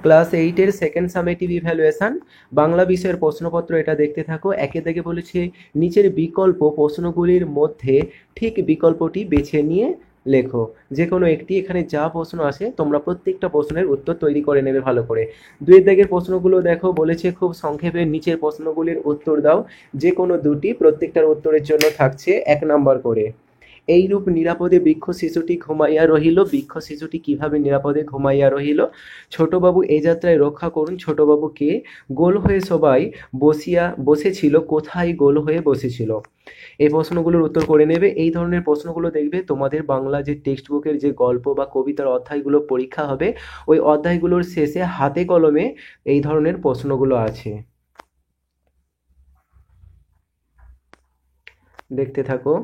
Class 8-এর second summative evaluation Bangla বিষয়ের প্রশ্নপত্র, এটা দেখতে থাকো। একে দেখে বলেছে নিচের বিকল্প প্রশ্নগুলির মধ্যে ঠিক বিকল্পটি বেছে নিয়ে লেখো। যে কোনো একটি, এখানে যা প্রশ্ন আসে তোমরা প্রত্যেকটা প্রশ্নের উত্তর তৈরি করে নেবে ভালো করে। 2 দাগের প্রশ্নগুলো দেখো, বলেছে খুব সংক্ষেপে নিচের প্রশ্নগুলির উত্তর দাও। যে কোনো দুটি, প্রত্যেকটার উত্তরের জন্য থাকছে 1 নাম্বার করে। এইরূপ নিরাপদে বৃক্ষ শিশুটি ঘুমাইয়া রহিল। বৃক্ষ শিশুটি কিভাবে নিরাপদে ঘুমাইয়া রহিল? ছোটবাবু এ যাত্রায় রক্ষা করুন। ছোটবাবু কে? গোল হয়ে সবাই বসেছিল। কোথায় গোল হয়ে বসেছিল? এই প্রশ্নগুলোর উত্তর করে নেবে। এই ধরনের প্রশ্নগুলো দেখবে তোমাদের বাংলা যে টেক্সট বুকের যে গল্প বা কবিতার অধ্যায়গুলো পরীক্ষা হবে, ওই অধ্যায়গুলোর শেষে হাতে কলমে এই ধরনের প্রশ্নগুলো আছে। দেখতে থাকো।